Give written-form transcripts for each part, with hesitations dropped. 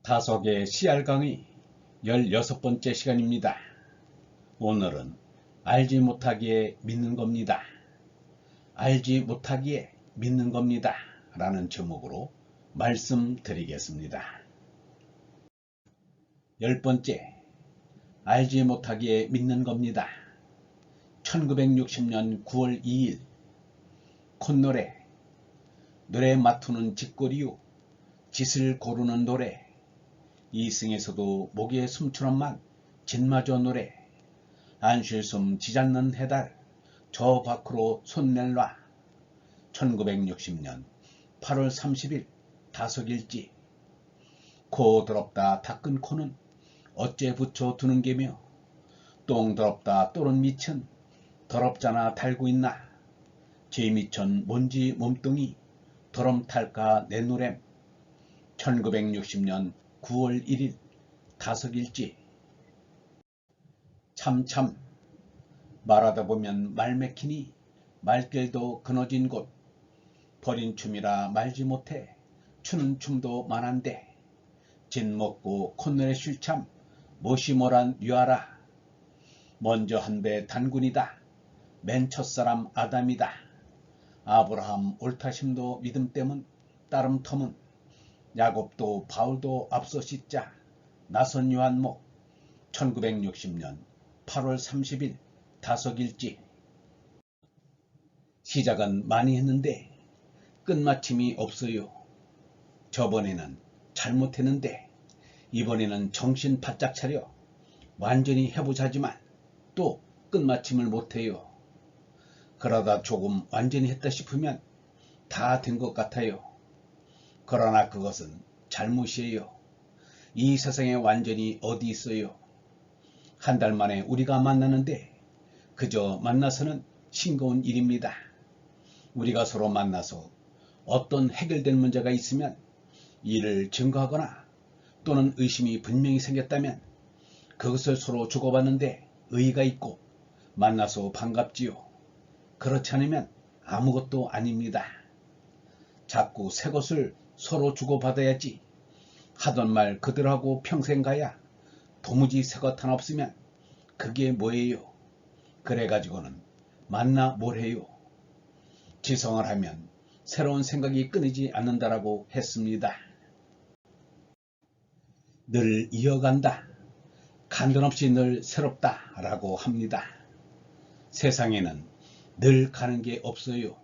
다속의 씨알 강의 16번째 시간입니다. 오늘은 알지 못하기에 믿는 겁니다. 알지 못하기에 믿는 겁니다. 라는 제목으로 말씀드리겠습니다. 10번째, 알지 못하기에 믿는 겁니다. 1960년 9월 2일 콧노래, 노래 맡투는 짓거리요 짓을 고르는 노래, 이승에서도 목에 숨추는만 짓마저 노래, 안 쉴 숨 지잡는 해달 저 밖으로 손 낼라. 1960년 8월 30일 다속일지. 코 더럽다 닦은 코는 어째 붙여 두는 게며, 똥 더럽다 또는 미천 더럽잖아 달고 있나. 제 미천 먼지 몸뚱이 더럼 탈까 내 노램. 1960년 9월 1일 다속일지. 참참 말하다 보면 말 맥히니 말길도 그너진 곳, 버린 춤이라 말지 못해 추는 춤도 많은데, 진 먹고 콧노래 쉴참 못이 뭐란 뉘아라. 먼저 한 배 단군이다 맨 첫사람 아담이다. 아브라함 옳다심도 믿음 때문 따름 터문, 야곱도 바울도 앞서 씻자 나선 요한목. 1960년 8월 30일 다속일지. 시작은 많이 했는데 끝마침이 없어요. 저번에는 잘못했는데 이번에는 정신 바짝 차려 완전히 해보자지만 또 끝마침을 못해요. 그러다 조금 완전히 했다 싶으면 다 된 것 같아요. 그러나 그것은 잘못이에요. 이 세상에 완전히 어디 있어요. 한 달 만에 우리가 만나는데 그저 만나서는 싱거운 일입니다. 우리가 서로 만나서 어떤 해결될 문제가 있으면 이를 증거하거나 또는 의심이 분명히 생겼다면 그것을 서로 주고받는데 의의가 있고 만나서 반갑지요. 그렇지 않으면 아무것도 아닙니다. 자꾸 새 것을 서로 주고받아야지 하던 말 그대로 하고 평생 가야 도무지 새 것 하나 없으면 그게 뭐예요. 그래가지고는 만나 뭘 해요. 지성을 하면 새로운 생각이 끊이지 않는다라고 했습니다. 늘 이어간다, 간던없이 늘 새롭다 라고 합니다. 세상에는 늘 가는 게 없어요.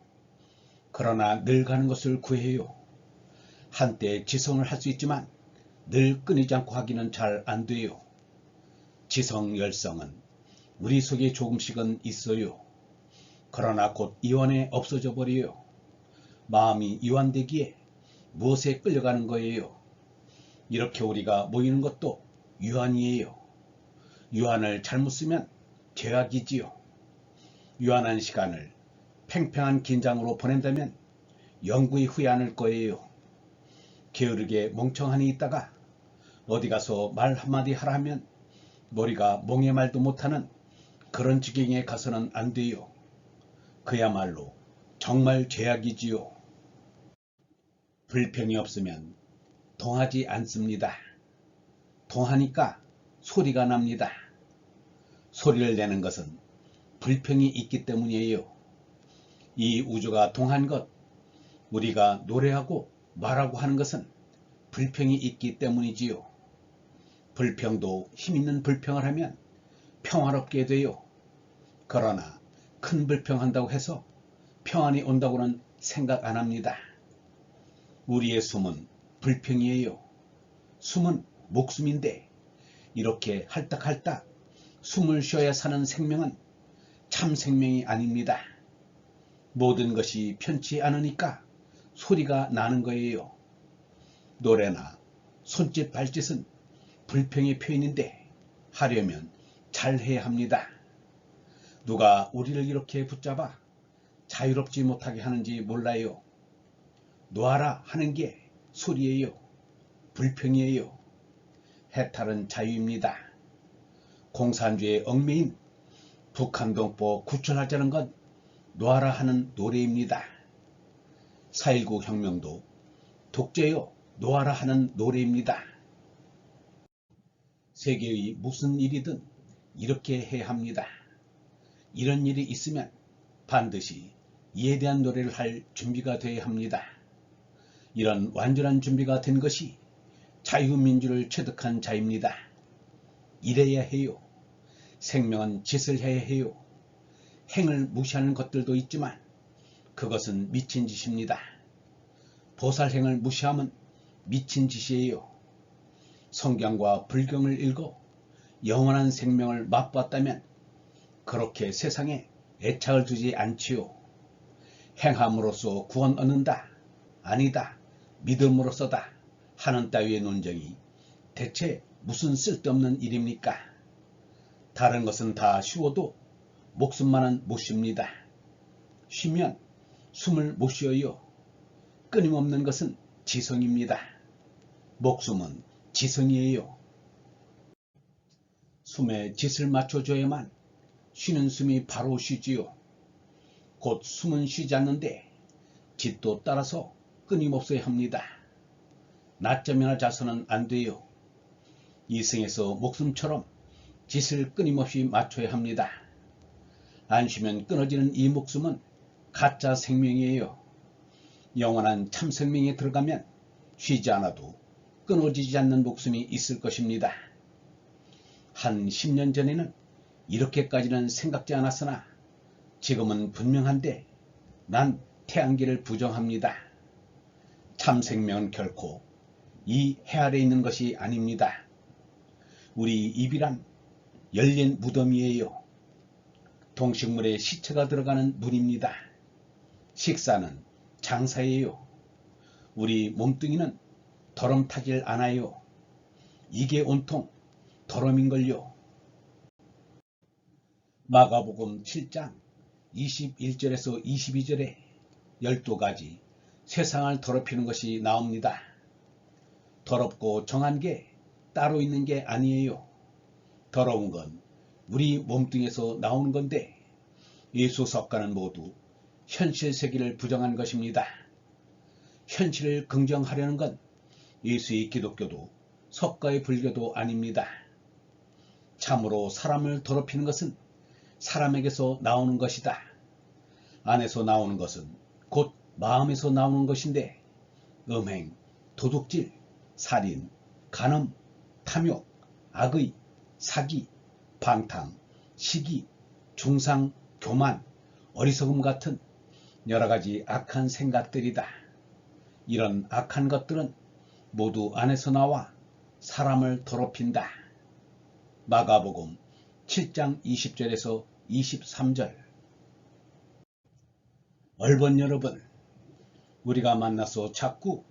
그러나 늘 가는 것을 구해요. 한때 지성을 할 수 있지만 늘 끊이지 않고 하기는 잘 안 돼요. 지성 열성은 우리 속에 조금씩은 있어요. 그러나 곧 이완해 없어져 버려요. 마음이 이완되기에 무엇에 끌려가는 거예요. 이렇게 우리가 모이는 것도 유한이에요. 유한을 잘못 쓰면 죄악이지요. 유한한 시간을 팽팽한 긴장으로 보낸다면 영구히 후회 않을 거예요. 게으르게 멍청하니 있다가 어디 가서 말 한마디 하라 하면 머리가 멍에 말도 못하는 그런 지경에 가서는 안 돼요. 그야말로 정말 죄악이지요. 불평이 없으면 통하지 않습니다. 통하니까 소리가 납니다. 소리를 내는 것은 불평이 있기 때문이에요. 이 우주가 통한 것, 우리가 노래하고 말하고 하는 것은 불평이 있기 때문이지요. 불평도 힘있는 불평을 하면 평화롭게 돼요. 그러나 큰 불평한다고 해서 평안이 온다고는 생각 안 합니다. 우리의 숨은 불평이에요. 숨은 목숨인데 이렇게 할딱할딱 숨을 쉬어야 사는 생명은 참 생명이 아닙니다. 모든 것이 편치 않으니까 소리가 나는 거예요. 노래나 손짓 발짓은 불평의 표현인데 하려면 잘해야 합니다. 누가 우리를 이렇게 붙잡아 자유롭지 못하게 하는지 몰라요. 놓아라 하는 게 소리예요. 불평이에요. 해탈은 자유입니다. 공산주의의 얽매인 북한동포 구출하자는 건 놓아라 하는 노래입니다. 4.19 혁명도 독재요 놓아라 하는 노래입니다. 세계의 무슨 일이든 이렇게 해야 합니다. 이런 일이 있으면 반드시 이에 대한 노래를 할 준비가 되어야 합니다. 이런 완전한 준비가 된 것이 자유민주를 체득한 자입니다. 이래야 해요. 생명은 짓을 해야 해요. 행을 무시하는 것들도 있지만 그것은 미친 짓입니다. 보살행을 무시하면 미친 짓이에요. 성경과 불경을 읽어 영원한 생명을 맛봤다면 그렇게 세상에 애착을 두지 않지요. 행함으로써 구원 얻는다, 아니다, 믿음으로써다 하는 따위의 논쟁이 대체 무슨 쓸데없는 일입니까? 다른 것은 다 쉬워도 목숨만은 못 쉽니다. 쉬면 숨을 못 쉬어요. 끊임없는 것은 지성입니다. 목숨은 지성이에요. 숨에 짓을 맞춰줘야만 쉬는 숨이 바로 쉬지요. 곧 숨은 쉬지 않는데 짓도 따라서 끊임없어야 합니다. 낮잠이나 자서는 안 돼요. 이승에서 목숨처럼 짓을 끊임없이 맞춰야 합니다. 안 쉬면 끊어지는 이 목숨은 가짜 생명이에요. 영원한 참 생명에 들어가면 쉬지 않아도 끊어지지 않는 목숨이 있을 것입니다. 한 10년 전에는 이렇게까지는 생각지 않았으나 지금은 분명한데 난 태양계를 부정합니다. 참 생명은 결코 이 해 아래 있는 것이 아닙니다. 우리 입이란 열린 무덤이에요. 동식물에 시체가 들어가는 문입니다. 식사는 장사예요. 우리 몸뚱이는 더럼 타질 않아요. 이게 온통 더럼인걸요. 마가복음 7장 21절에서 22절에 12가지 세상을 더럽히는 것이 나옵니다. 더럽고 정한 게 따로 있는 게 아니에요. 더러운 건 우리 몸뚱이에서 나오는 건데 예수 석가는 모두 현실 세계를 부정한 것입니다. 현실을 긍정하려는 건 예수의 기독교도 석가의 불교도 아닙니다. 참으로 사람을 더럽히는 것은 사람에게서 나오는 것이다. 안에서 나오는 것은 곧 마음에서 나오는 것인데 음행, 도둑질, 살인, 간음, 탐욕, 악의, 사기, 방탕, 시기, 중상, 교만, 어리석음 같은 여러가지 악한 생각들이다. 이런 악한 것들은 모두 안에서 나와 사람을 더럽힌다. 마가복음 7장 20절에서 23절. 얼번 여러분, 우리가 만나서 자꾸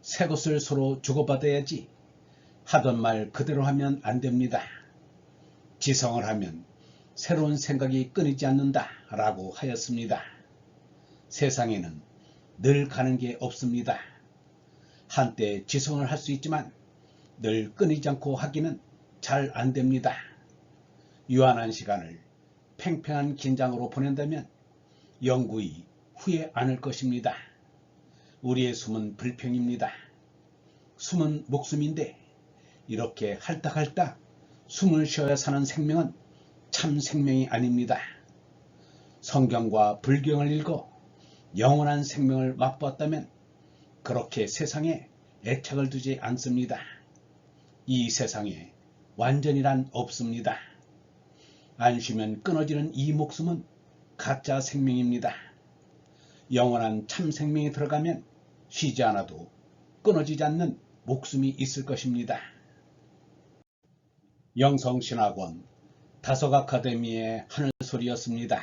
새 것을 서로 주고받아야지 하던 말 그대로 하면 안 됩니다. 지성을 하면 새로운 생각이 끊이지 않는다 라고 하였습니다. 세상에는 늘 가는 게 없습니다. 한때 지성을 할 수 있지만 늘 끊이지 않고 하기는 잘 안 됩니다. 유한한 시간을 팽팽한 긴장으로 보낸다면 영구히 후회 않을 것입니다. 우리의 숨은 불평입니다. 숨은 목숨인데 이렇게 할딱할딱 숨을 쉬어야 사는 생명은 참 생명이 아닙니다. 성경과 불경을 읽어 영원한 생명을 맛보았다면 그렇게 세상에 애착을 두지 않습니다. 이 세상에 완전이란 없습니다. 안 쉬면 끊어지는 이 목숨은 가짜 생명입니다. 영원한 참 생명에 들어가면 쉬지 않아도 끊어지지 않는 목숨이 있을 것입니다. 영성신학원 다속 아카데미의 하늘소리였습니다.